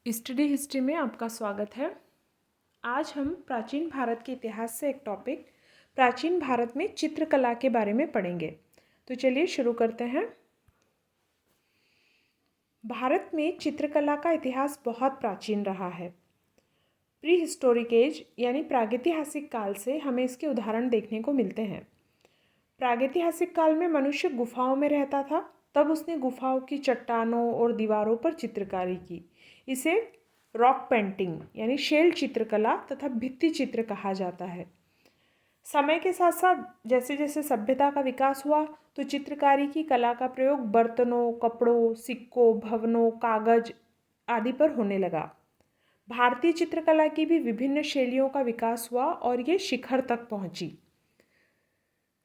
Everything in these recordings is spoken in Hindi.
स्टडी हिस्ट्री में आपका स्वागत है। आज हम प्राचीन भारत के इतिहास से एक टॉपिक प्राचीन भारत में चित्रकला के बारे में पढ़ेंगे। तो चलिए शुरू करते हैं। भारत में चित्रकला का इतिहास बहुत प्राचीन रहा है। प्री हिस्टोरिक एज यानी प्रागैतिहासिक काल से हमें इसके उदाहरण देखने को मिलते हैं। प्रागैतिहासिक काल में मनुष्य गुफाओं में रहता था, तब उसने गुफाओं की चट्टानों और दीवारों पर चित्रकारी की। इसे रॉक पेंटिंग यानी शेल चित्रकला तथा भित्ति चित्र कहा जाता है। समय के साथ साथ जैसे जैसे सभ्यता का विकास हुआ तो चित्रकारी की कला का प्रयोग बर्तनों, कपड़ों, सिक्कों, भवनों, कागज आदि पर होने लगा। भारतीय चित्रकला की भी विभिन्न शैलियों का विकास हुआ और ये शिखर तक पहुंची।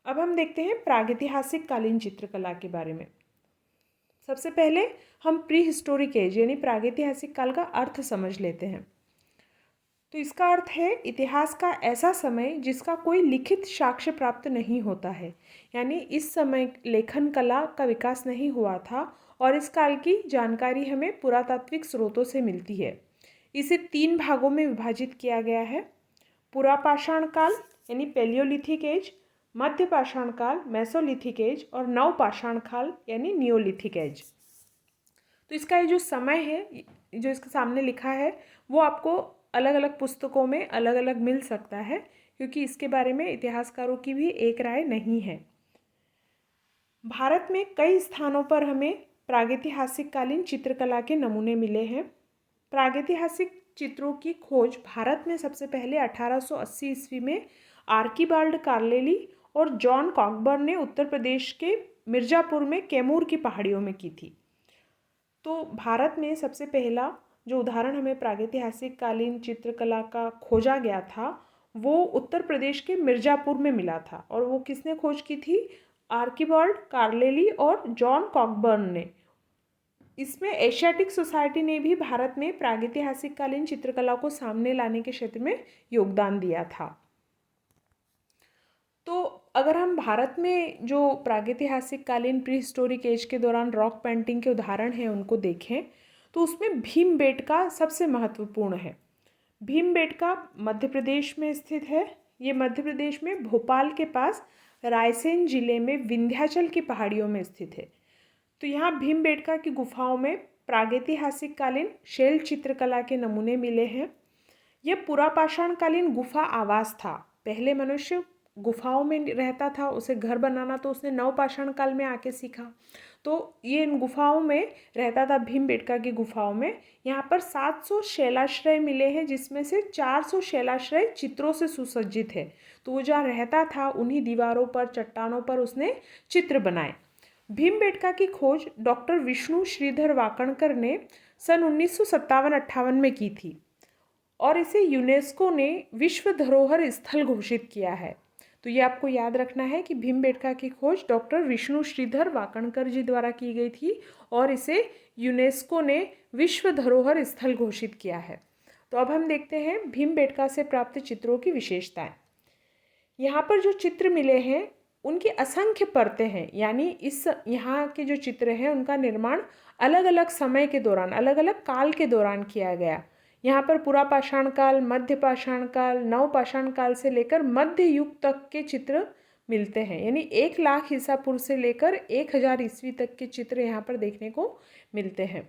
अब हम देखते हैं प्रागैतिहासिक कालीन चित्रकला के बारे में। सबसे पहले हम प्री हिस्टोरिक एज यानी प्रागैतिहासिक काल का अर्थ समझ लेते हैं। तो इसका अर्थ है इतिहास का ऐसा समय जिसका कोई लिखित साक्ष्य प्राप्त नहीं होता है, यानी इस समय लेखन कला का विकास नहीं हुआ था और इस काल की जानकारी हमें पुरातात्विक स्रोतों से मिलती है। इसे 3 भागों में विभाजित किया गया है। पुरापाषाण काल यानी पैलियोलिथिक एज, मध्य पाषाण काल मेसोलिथिक एज और नवपाषाण काल यानी नियोलिथिक एज। तो इसका ये जो समय है जो इसके सामने लिखा है वो आपको अलग अलग पुस्तकों में अलग अलग मिल सकता है, क्योंकि इसके बारे में इतिहासकारों की भी एक राय नहीं है। भारत में कई स्थानों पर हमें प्रागैतिहासिक कालीन चित्रकला के नमूने मिले हैं। प्रागैतिहासिक चित्रों की खोज भारत में सबसे पहले 1880 ईस्वी में आर्किबाल्ड कार्लेली और जॉन कॉकबर्न ने उत्तर प्रदेश के मिर्ज़ापुर में कैमूर की पहाड़ियों में की थी। तो भारत में सबसे पहला जो उदाहरण हमें प्रागैतिहासिक कालीन चित्रकला का खोजा गया था वो उत्तर प्रदेश के मिर्ज़ापुर में मिला था, और वो किसने खोज की थी? आर्किबाल्ड कार्लेली और जॉन कॉकबर्न ने। इसमें एशियाटिक सोसाइटी ने भी भारत में प्रागैतिहासिक कालीन चित्रकला को सामने लाने के क्षेत्र में योगदान दिया था। तो अगर हम भारत में जो प्रागैतिहासिक कालीन प्री हिस्टोरिक एज के दौरान रॉक पेंटिंग के उदाहरण हैं उनको देखें तो उसमें भीमबेटका सबसे महत्वपूर्ण है। भीमबेटका मध्य प्रदेश में स्थित है। ये मध्य प्रदेश में भोपाल के पास रायसेन जिले में विंध्याचल की पहाड़ियों में स्थित है। तो यहाँ भीमबेटका की गुफाओं में प्रागैतिहासिक कालीन शैल चित्रकला के नमूने मिले हैं। यह पुरापाषाण कालीन गुफा आवास था। पहले मनुष्य गुफाओं में रहता था, उसे घर बनाना तो उसने नवपाषाण काल में आके सीखा। तो ये इन गुफाओं में रहता था, भीमबेटका की गुफाओं में। यहाँ पर 700 शैलाश्रय मिले हैं, जिसमें से 400 शैलाश्रय चित्रों से सुसज्जित है। तो वो जहाँ रहता था उन्हीं दीवारों पर, चट्टानों पर उसने चित्र बनाए। भीमबेटका की खोज डॉक्टर विष्णु श्रीधर वाकणकर ने सन 1957-58 में की थी और इसे यूनेस्को ने विश्व धरोहर स्थल घोषित किया है। तो ये आपको याद रखना है कि भीमबेटका की खोज डॉक्टर विष्णु श्रीधर वाकणकर जी द्वारा की गई थी और इसे यूनेस्को ने विश्व धरोहर स्थल घोषित किया है। तो अब हम देखते हैं भीमबेटका से प्राप्त चित्रों की विशेषताएं। यहाँ पर जो चित्र मिले हैं उनकी असंख्य परतें हैं, यानी इस यहाँ के जो चित्र हैं उनका निर्माण अलग अलग समय के दौरान, अलग अलग काल के दौरान किया गया। यहाँ पर पुरापाषाण काल, मध्य पाषाण काल, नवपाषाण काल से लेकर मध्य युग तक के चित्र मिलते हैं, यानी 1,00,000 ईसा पूर्व से लेकर 1000 ईस्वी तक के चित्र यहाँ पर देखने को मिलते हैं।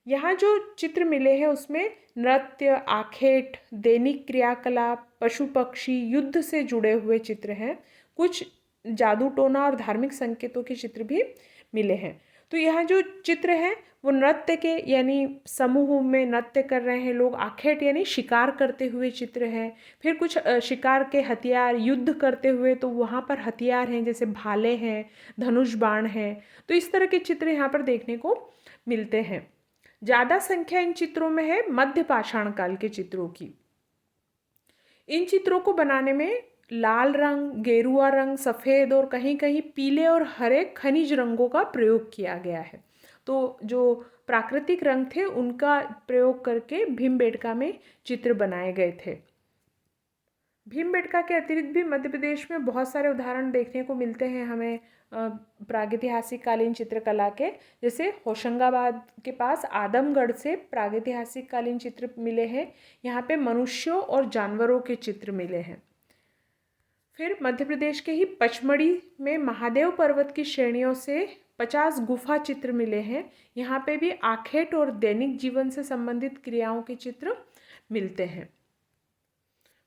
यहाँ जो चित्र मिले हैं उसमें नृत्य, आखेट, दैनिक क्रियाकलाप, पशु पक्षी, युद्ध से जुड़े हुए चित्र हैं। कुछ जादू टोना और धार्मिक संकेतों के चित्र भी मिले हैं। तो यहाँ जो चित्र हैं वो नृत्य के, यानी समूह में नृत्य कर रहे हैं लोग, आखेट यानी शिकार करते हुए चित्र हैं। फिर कुछ शिकार के हथियार, युद्ध करते हुए, तो वहाँ पर हथियार हैं जैसे भाले हैं, धनुष बाण हैं। तो इस तरह के चित्र यहाँ पर देखने को मिलते हैं। ज़्यादा संख्या इन चित्रों में है मध्य पाषाण काल के चित्रों की। इन चित्रों को बनाने में लाल रंग, गेरुआ रंग, सफ़ेद और कहीं कहीं पीले और हरे खनिज रंगों का प्रयोग किया गया है। तो जो प्राकृतिक रंग थे उनका प्रयोग करके भीमबेटका में चित्र बनाए गए थे। भीमबेटका के अतिरिक्त भी मध्य प्रदेश में बहुत सारे उदाहरण देखने को मिलते हैं हमें। प्रागैतिहासिक कालीन चित्रकला के, जैसे होशंगाबाद के पास आदमगढ़ से प्रागैतिहासिक कालीन चित्र मिले हैं। यहाँ पे मनुष्यों और जानवरों के चित्र मिले हैं। फिर मध्य प्रदेश के ही पचमढ़ी में महादेव पर्वत की श्रेणियों से 50 गुफा चित्र मिले हैं। यहाँ पे भी आखेट और दैनिक जीवन से संबंधित क्रियाओं के चित्र मिलते हैं।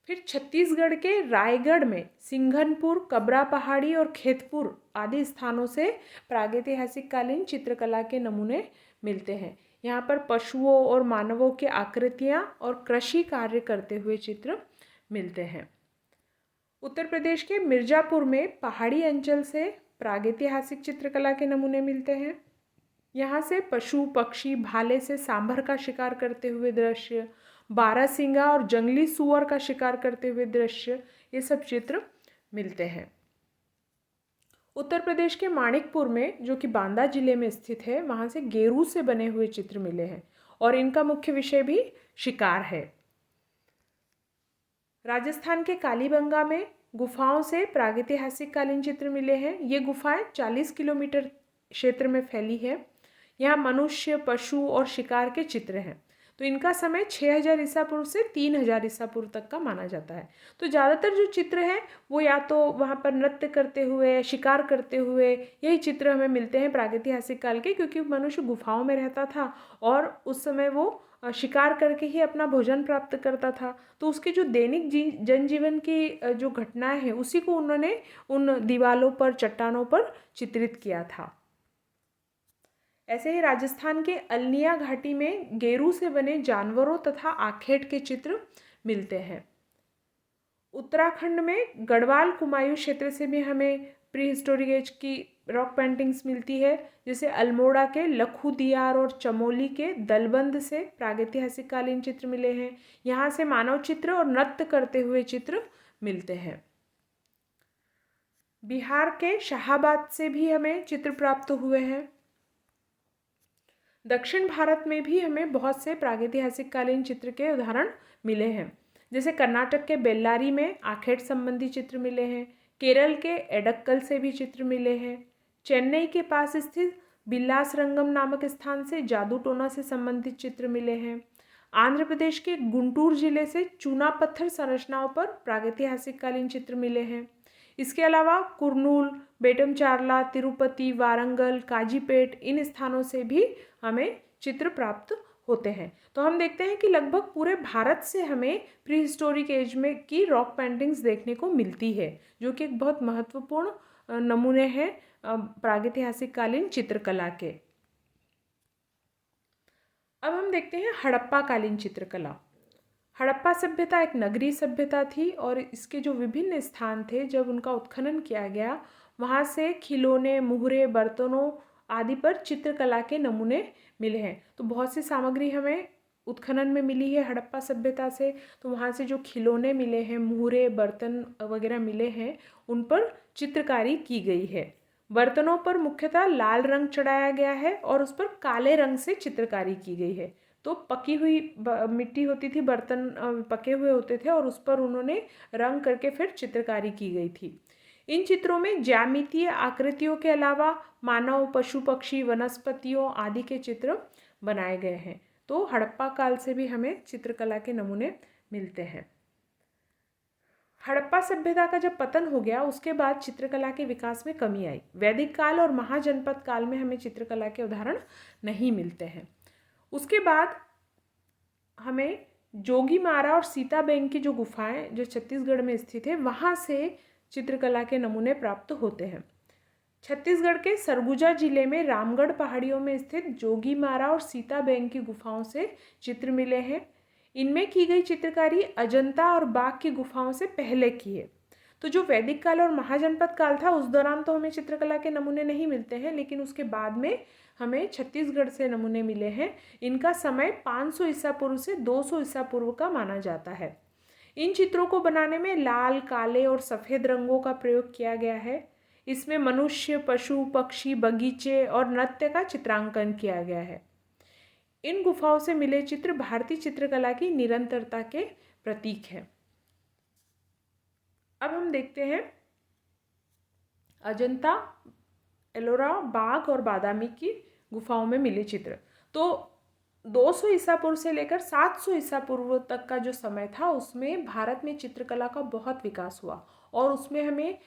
फिर छत्तीसगढ़ के रायगढ़ में सिंघनपुर, कबरा पहाड़ी और खेतपुर आदि स्थानों से प्रागैतिहासिक कालीन चित्रकला के नमूने मिलते हैं। यहाँ पर पशुओं और मानवों की आकृतियाँ और कृषि कार्य करते हुए चित्र मिलते हैं। उत्तर प्रदेश के मिर्ज़ापुर में पहाड़ी अंचल से प्रागैतिहासिक चित्रकला के नमूने मिलते हैं। यहाँ से पशु पक्षी भाले से सांभर का शिकार करते हुए दृश्य, बारहसिंगा और जंगली सूअर का शिकार करते हुए दृश्य, ये सब चित्र मिलते हैं। उत्तर प्रदेश के माणिकपुर में, जो कि बांदा जिले में स्थित है, वहाँ से गेरू से बने हुए चित्र मिले हैं और इनका मुख्य विषय भी शिकार है। राजस्थान के कालीबंगा में गुफाओं से प्रागैतिहासिक कालीन चित्र मिले हैं। ये गुफाएं 40 किलोमीटर क्षेत्र में फैली है। यहाँ मनुष्य, पशु और शिकार के चित्र हैं। तो इनका समय 6000 ईसा पूर्व से 3000 ईसा पूर्व तक का माना जाता है। तो ज़्यादातर जो चित्र हैं वो या तो वहाँ पर नृत्य करते हुए, शिकार करते हुए, यही चित्र हमें मिलते हैं प्रागैतिहासिक काल के, क्योंकि मनुष्य गुफाओं में रहता था और उस समय वो शिकार करके ही अपना भोजन प्राप्त करता था। तो उसके जो दैनिक जनजीवन की जो घटनाएं हैं उसी को उन्होंने उन दीवालों पर, चट्टानों पर चित्रित किया था। ऐसे ही राजस्थान के अल्निया घाटी में गेरू से बने जानवरों तथा आखेट के चित्र मिलते हैं। उत्तराखंड में गढ़वाल कुमायूं क्षेत्र से भी हमें प्री हिस्टोरिक एज की रॉक पेंटिंग्स मिलती है, जैसे अल्मोड़ा के लखुदियार और चमोली के दलबंद से प्रागैतिहासिक कालीन चित्र मिले हैं। यहाँ से मानव चित्र और नृत्य करते हुए चित्र मिलते हैं। बिहार के शाहाबाद से भी हमें चित्र प्राप्त हुए हैं। दक्षिण भारत में भी हमें बहुत से प्रागैतिहासिक कालीन चित्र के उदाहरण मिले हैं, जैसे कर्नाटक के बेल्लारी में आखेट संबंधी चित्र मिले हैं। केरल के एडक्कल से भी चित्र मिले हैं। चेन्नई के पास स्थित बिल्लासरंगम नामक स्थान से जादू टोना से संबंधित चित्र मिले हैं। आंध्र प्रदेश के गुंटूर जिले से चूना पत्थर संरचनाओं पर प्रागैतिहासिक कालीन चित्र मिले हैं। इसके अलावा कुर्नूल, बेटमचार्ला, तिरुपति, वारंगल, काजीपेट, इन स्थानों से भी हमें चित्र प्राप्त होते हैं। तो हम देखते हैं कि लगभग पूरे भारत से हमें प्री हिस्टोरिक एज में की रॉक पेंटिंग्स देखने को मिलती है, जो कि एक बहुत महत्वपूर्ण नमूने हैं प्रागैतिहासिक कालीन चित्रकला के। अब हम देखते हैं हड़प्पा कालीन चित्रकला। हड़प्पा सभ्यता एक नगरीय सभ्यता थी और इसके जो विभिन्न स्थान थे, जब उनका उत्खनन किया गया, वहाँ से खिलौने, मुहरे, बर्तनों आदि पर चित्रकला के नमूने मिले हैं। तो बहुत सी सामग्री हमें उत्खनन में मिली है हड़प्पा सभ्यता से। तो वहाँ से जो खिलौने मिले हैं, मुहरे, बर्तन वगैरह मिले हैं, उन पर चित्रकारी की गई है। बर्तनों पर मुख्यतः लाल रंग चढ़ाया गया है और उस पर काले रंग से चित्रकारी की गई है। तो पकी हुई मिट्टी होती थी, बर्तन पके हुए होते थे और उस पर उन्होंने रंग करके फिर चित्रकारी की गई थी। इन चित्रों में ज्यामितीय आकृतियों के अलावा मानव, पशु पक्षी, वनस्पतियों आदि के चित्र बनाए गए हैं। तो हड़प्पा काल से भी हमें चित्रकला के नमूने मिलते हैं। हड़प्पा सभ्यता का जब पतन हो गया, उसके बाद चित्रकला के विकास में कमी आई। वैदिक काल और महाजनपद काल में हमें चित्रकला के उदाहरण नहीं मिलते हैं। उसके बाद हमें जोगीमारा और सीताबेन की जो गुफाएं जो छत्तीसगढ़ में स्थित है, वहाँ से चित्रकला के नमूने प्राप्त होते हैं। छत्तीसगढ़ के सरगुजा जिले में रामगढ़ पहाड़ियों में स्थित जोगीमारा और सीताबेन की गुफाओं से चित्र मिले हैं। इनमें की गई चित्रकारी अजंता और बाघ की गुफाओं से पहले की है। तो जो वैदिक काल और महाजनपद काल था, उस दौरान तो हमें चित्रकला के नमूने नहीं मिलते हैं, लेकिन उसके बाद में हमें छत्तीसगढ़ से नमूने मिले हैं। इनका समय 500 ईसा पूर्व से 200 ईसा पूर्व का माना जाता है। इन चित्रों को बनाने में लाल, काले और सफ़ेद रंगों का प्रयोग किया गया है। इसमें मनुष्य, पशु, पक्षी, बगीचे और नृत्य का चित्रांकन किया गया है। इन गुफाओं से मिले चित्र भारतीय चित्रकला की निरंतरता के प्रतीक हैं। अब हम देखते हैं अजंता एलोरा, बाघ और बादामी की गुफाओं में मिले चित्र। तो 200 ईसा पूर्व से लेकर 700 ईसा पूर्व तक का जो समय था उसमें भारत में चित्रकला का बहुत विकास हुआ, और उसमें हमें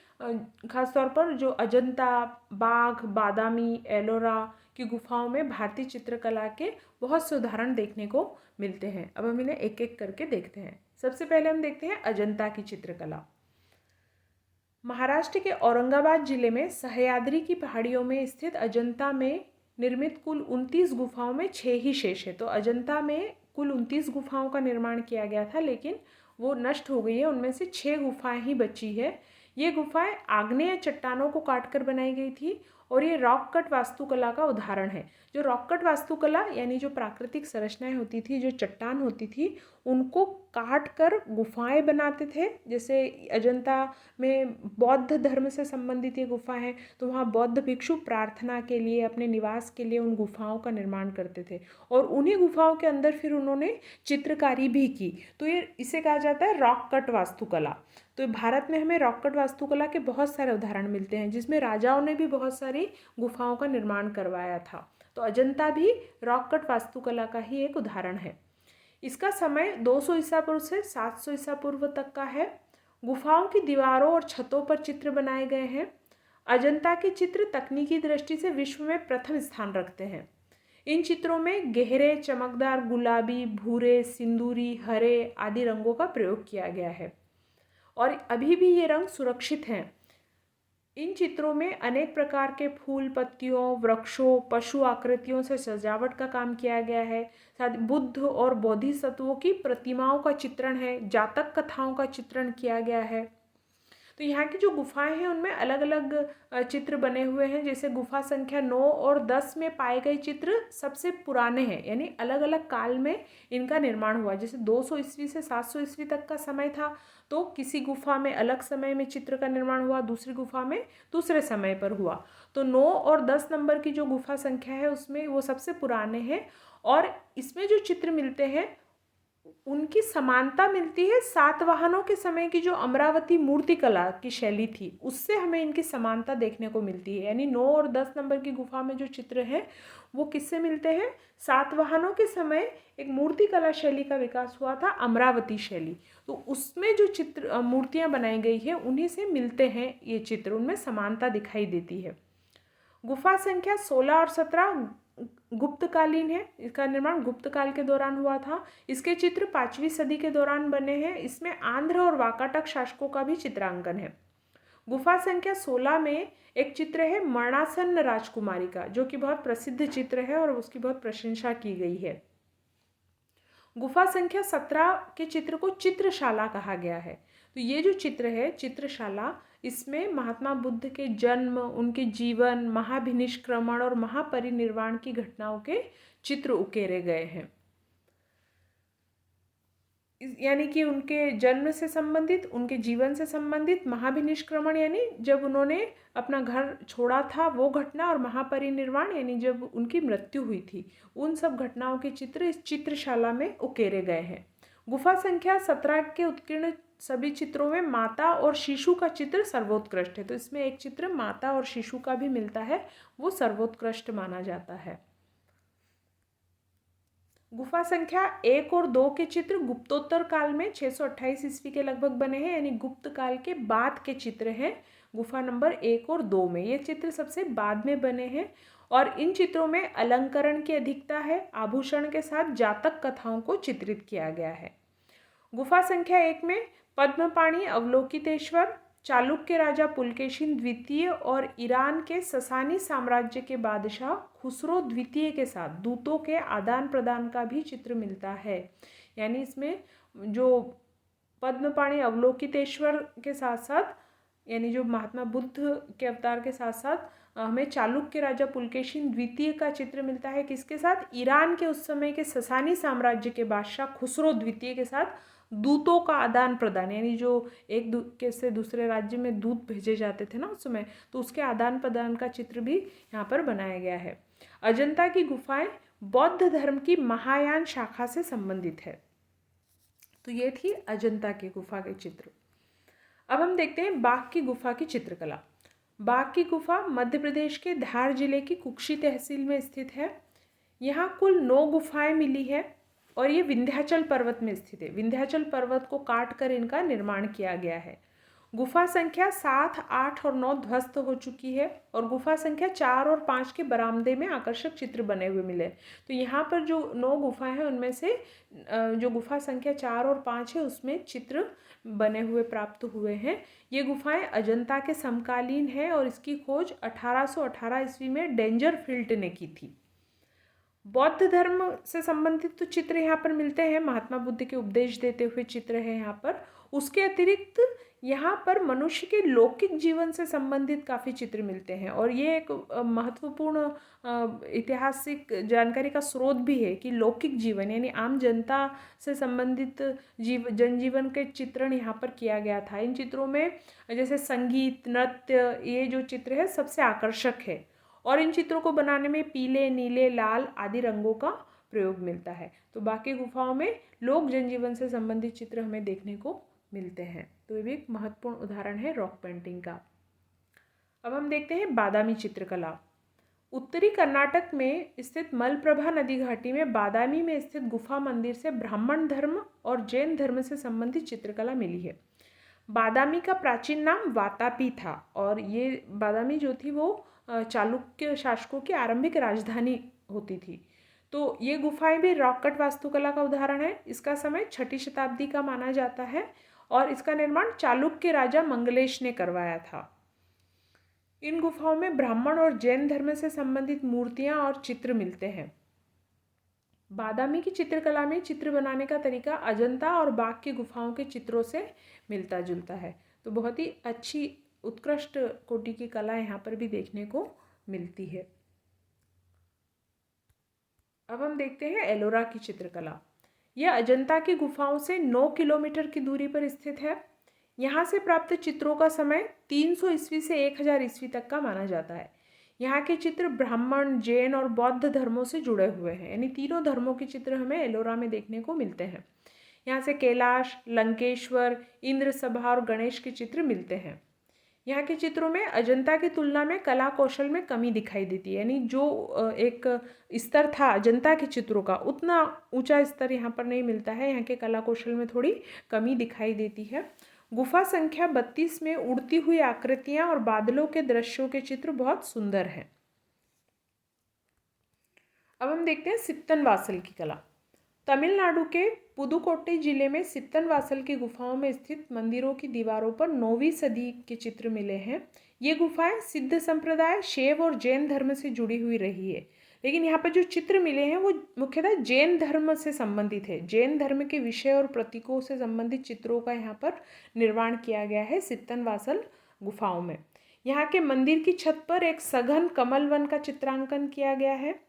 खास तौर पर जो अजंता, बाघ, बादामी, एलोरा की गुफाओं में भारतीय चित्रकला के बहुत से उदाहरण देखने को मिलते हैं। अब हम इन्हें एक एक करके देखते हैं। सबसे पहले हम देखते हैं अजंता की चित्रकला। महाराष्ट्र के औरंगाबाद जिले में सह्याद्री की पहाड़ियों में स्थित अजंता में निर्मित कुल 29 गुफाओं में 6 ही शेष है। तो अजंता में कुल 29 गुफाओं का निर्माण किया गया था, लेकिन वो नष्ट हो गई है। उनमें से 6 गुफाएं ही बची है। ये गुफाएं आग्नेय चट्टानों को काटकर बनाई गई थी, और ये रॉक कट वास्तुकला का उदाहरण है। जो रॉक कट वास्तुकला यानी जो प्राकृतिक संरचनाएं होती थी, जो चट्टान होती थी, उनको काट कर गुफाएं बनाते थे। जैसे अजंता में बौद्ध धर्म से संबंधित ये गुफा है, तो वहाँ बौद्ध भिक्षु प्रार्थना के लिए, अपने निवास के लिए उन गुफाओं का निर्माण करते थे, और उन्हीं गुफाओं के अंदर फिर उन्होंने चित्रकारी भी की। तो ये इसे कहा जाता है रॉक कट वास्तुकला। तो भारत में हमें रॉक कट वास्तुकला के बहुत सारे उदाहरण मिलते हैं, जिसमें राजाओं ने भी बहुत सारी गुफाओं का निर्माण करवाया था। तो अजंता भी रॉक कट वास्तुकला का ही एक उदाहरण है। इसका समय 200 ईसा पूर्व से 700 ईसा पूर्व तक का है। गुफाओं की दीवारों और छतों पर चित्र बनाए गए हैं। अजंता के चित्र तकनीकी दृष्टि से विश्व में प्रथम स्थान रखते हैं। इन चित्रों में गहरे, चमकदार गुलाबी, भूरे, सिंदूरी, हरे आदि रंगों का प्रयोग किया गया है, और अभी भी ये रंग सुरक्षित हैं। इन चित्रों में अनेक प्रकार के फूल, पत्तियों, वृक्षों, पशु आकृतियों से सजावट का काम किया गया है। साथ बुद्ध और बोधिसत्वों की प्रतिमाओं का चित्रण है, जातक कथाओं का चित्रण किया गया है। तो यहाँ की जो गुफाएं हैं उनमें अलग अलग चित्र बने हुए हैं। जैसे गुफा संख्या 9 और 10 में पाए गए चित्र सबसे पुराने हैं, यानी अलग अलग काल में इनका निर्माण हुआ। जैसे 200 ईस्वी से 700 ईस्वी तक का समय था, तो किसी गुफा में अलग समय में चित्र का निर्माण हुआ, दूसरी गुफा में दूसरे समय पर हुआ। तो 9 और 10 नंबर की जो गुफा संख्या है उसमें वो सबसे पुराने हैं, और इसमें जो चित्र मिलते हैं उनकी समानता मिलती है सातवाहनों के समय की जो अमरावती मूर्तिकला की शैली थी, उससे हमें इनकी समानता देखने को मिलती है। यानी 9 और 10 नंबर की गुफा में जो चित्र हैं वो किससे मिलते हैं? सातवाहनों के समय एक मूर्तिकला शैली का विकास हुआ था, अमरावती शैली। तो उसमें जो चित्र मूर्तियाँ बनाई गई हैं उन्हीं से मिलते हैं ये चित्र, उनमें समानता दिखाई देती है। गुफा संख्या 16 और 17 गुप्तकालीन है। इसका निर्माण गुप्त काल के दौरान हुआ था। इसके चित्र 5वीं सदी के दौरान बने हैं। इसमें आंध्र और वाकाटक शासकों का भी चित्रांकन है। गुफा संख्या 16 में एक चित्र है मरणासन्न राजकुमारी का, जो कि बहुत प्रसिद्ध चित्र है और उसकी बहुत प्रशंसा की गई है। गुफा संख्या 17 के चित्र को चित्रशाला कहा गया है। तो ये जो चित्र है चित्रशाला, इसमें महात्मा बुद्ध के जन्म, उनके जीवन, महाभिनिष्क्रमण और महापरिनिर्वाण की घटनाओं के चित्र उकेरे गए हैं। यानी कि उनके जन्म से संबंधित, उनके जीवन से संबंधित, महाभिनिष्क्रमण यानी जब उन्होंने अपना घर छोड़ा था वो घटना, और महापरिनिर्वाण यानी जब उनकी मृत्यु हुई थी, उन सब घटनाओं के चित्र इस चित्रशाला में उकेरे गए हैं। गुफा संख्या 17 के उत्कीर्ण सभी चित्रों में माता और शिशु का चित्र सर्वोत्कृष्ट है। तो इसमें एक चित्र माता और शिशु का भी मिलता है, वो सर्वोत्कृष्ट माना जाता है। गुफा संख्या 1 और 2 के चित्र गुप्तोत्तर काल में 628 ईस्वी के लगभग बने हैं, यानी गुप्त काल के बाद के चित्र हैं। गुफा नंबर 1 और 2 में ये चित्र सबसे बाद में बने हैं, और इन चित्रों में अलंकरण की अधिकता है। आभूषण के साथ जातक कथाओं को चित्रित किया गया है। गुफा संख्या 1 में पद्मपाणि अवलोकितेश्वर, चालुक्य राजा पुलकेशिन द्वितीय और ईरान के ससानी साम्राज्य के बादशाह खुसरो द्वितीय के साथ दूतों के आदान प्रदान का भी चित्र मिलता है। यानी इसमें जो पद्मपाणि अवलोकितेश्वर के साथ साथ, यानी जो महात्मा बुद्ध के अवतार के साथ साथ हमें चालुक्य राजा पुलकेशिन द्वितीय का चित्र मिलता है। किसके साथ? ईरान के उस समय के ससानी साम्राज्य के बादशाह खुसरो द्वितीय के साथ दूतों का आदान प्रदान, यानी जो एक के से दूसरे राज्य में दूत भेजे जाते थे ना उस समय, तो उसके आदान प्रदान का चित्र भी यहाँ पर बनाया गया है। अजंता की गुफाएं बौद्ध धर्म की महायान शाखा से संबंधित है। तो ये थी अजंता की गुफा के चित्र। अब हम देखते हैं बाघ की गुफा की चित्रकला। बाघ की गुफा मध्य प्रदेश के धार जिले की कुक्षी तहसील में स्थित है। यहाँ कुल 9 गुफाएं मिली है और ये विंध्याचल पर्वत में स्थित है। विंध्याचल पर्वत को काट कर इनका निर्माण किया गया है। गुफा संख्या 7, 8 और 9 ध्वस्त हो चुकी है और गुफा संख्या 4 और 5 के बरामदे में आकर्षक चित्र बने हुए मिले। तो यहाँ पर जो 9 गुफाएं हैं उनमें से जो गुफा संख्या 4 और 5 है उसमें चित्र बने हुए प्राप्त हुए हैं। ये गुफाएं अजंता के समकालीन है और इसकी खोज 1818 ईस्वी में डेंजरफील्ड ने की थी। बौद्ध धर्म से संबंधित तो चित्र यहाँ पर मिलते हैं, महात्मा बुद्ध के उपदेश देते हुए चित्र है यहाँ पर। उसके अतिरिक्त यहाँ पर मनुष्य के लौकिक जीवन से संबंधित काफ़ी चित्र मिलते हैं और ये एक महत्वपूर्ण ऐतिहासिक जानकारी का स्रोत भी है कि लौकिक जीवन यानी आम जनता से संबंधित जनजीवन के चित्रण यहाँ पर किया गया था। इन चित्रों में जैसे संगीत, नृत्य, ये जो चित्र है सबसे आकर्षक है और इन चित्रों को बनाने में पीले, नीले, लाल आदि रंगों का प्रयोग मिलता है। तो बाकी गुफाओं में लोक जनजीवन से संबंधित चित्र हमें देखने को मिलते हैं। तो ये भी एक महत्वपूर्ण उदाहरण है रॉक पेंटिंग का। अब हम देखते हैं बादामी चित्रकला। उत्तरी कर्नाटक में स्थित मलप्रभा नदी घाटी में बादामी में स्थित गुफा मंदिर से ब्राह्मण धर्म और जैन धर्म से संबंधित चित्रकला मिली है। बादामी का प्राचीन नाम वातापी था और ये बादामी जो थी वो चालुक्य शासकों की आरंभिक राजधानी होती थी। तो ये गुफाएं भी रॉक कट वास्तुकला का उदाहरण है। इसका समय 6ठी शताब्दी का माना जाता है और इसका निर्माण चालुक्य राजा मंगलेश ने करवाया था। इन गुफाओं में ब्राह्मण और जैन धर्म से संबंधित मूर्तियां और चित्र मिलते हैं। बादामी की चित्रकला में चित्र बनाने का तरीका अजंता और बाघ की गुफाओं के चित्रों से मिलता जुलता है। तो बहुत ही अच्छी उत्कृष्ट कोटि की कला यहाँ पर भी देखने को मिलती है। अब हम देखते हैं एलोरा की चित्रकला। यह अजंता की गुफाओं से 9 किलोमीटर की दूरी पर स्थित है। यहाँ से प्राप्त चित्रों का समय 300 ईस्वी से 1000 ईस्वी तक का माना जाता है। यहाँ के चित्र ब्राह्मण, जैन और बौद्ध धर्मों से जुड़े हुए हैं, यानी तीनों धर्मों के चित्र हमें एलोरा में देखने को मिलते हैं। यहाँ से कैलाश, लंकेश्वर, इंद्र सभा और गणेश के चित्र मिलते हैं। यहाँ के चित्रों में अजंता की तुलना में कला कौशल में कमी दिखाई देती है, यानी जो एक स्तर था अजंता के चित्रों का उतना ऊंचा स्तर यहाँ पर नहीं मिलता है। यहाँ के कला कौशल में थोड़ी कमी दिखाई देती है। गुफा संख्या 32 में उड़ती हुई आकृतियां और बादलों के दृश्यों के चित्र बहुत सुंदर हैं। अब हम देखते हैं सित्तनवासल की कला। तमिलनाडु के पुदुकोट्टई जिले में सित्तनवासल की गुफाओं में स्थित मंदिरों की दीवारों पर 9वीं सदी के चित्र मिले हैं। ये गुफाएं सिद्ध संप्रदाय, शैव और जैन धर्म से जुड़ी हुई रही है, लेकिन यहाँ पर जो चित्र मिले हैं वो मुख्यतः जैन धर्म से संबंधित है। जैन धर्म के विषय और प्रतीकों से संबंधित चित्रों का यहाँ पर निर्माण किया गया है सित्तनवासल गुफाओं में। यहाँ के मंदिर की छत पर एक सघन कमल वन का चित्रांकन किया गया है।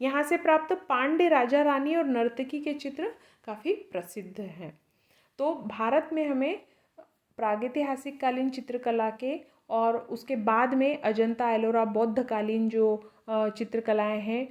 यहाँ से प्राप्त पांड्य राजा रानी और नर्तकी के चित्र काफ़ी प्रसिद्ध हैं। तो भारत में हमें प्रागैतिहासिक कालीन चित्रकला के और उसके बाद में अजंता, एलोरा, बौद्धकालीन जो चित्रकलाएं हैं,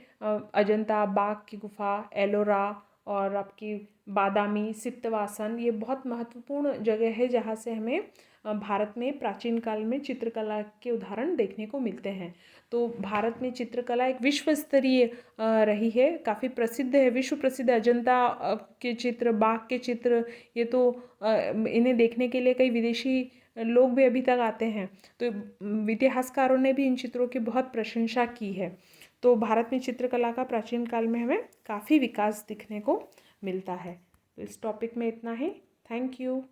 अजंता, बाघ की गुफा, एलोरा और आपकी बादामी, सित्तवासन, ये बहुत महत्वपूर्ण जगह है जहाँ से हमें भारत में प्राचीन काल में चित्रकला के उदाहरण देखने को मिलते हैं। तो भारत में चित्रकला एक विश्व स्तरीय रही है, काफ़ी प्रसिद्ध है, विश्व प्रसिद्ध अजंता के चित्र, बाघ के चित्र, ये तो इन्हें देखने के लिए कई विदेशी लोग भी अभी तक आते हैं। तो इतिहासकारों ने भी इन चित्रों की बहुत प्रशंसा की है। तो भारत में चित्रकला का प्राचीन काल में हमें काफ़ी विकास दिखने को मिलता है। तो इस टॉपिक में इतना ही। Thank you.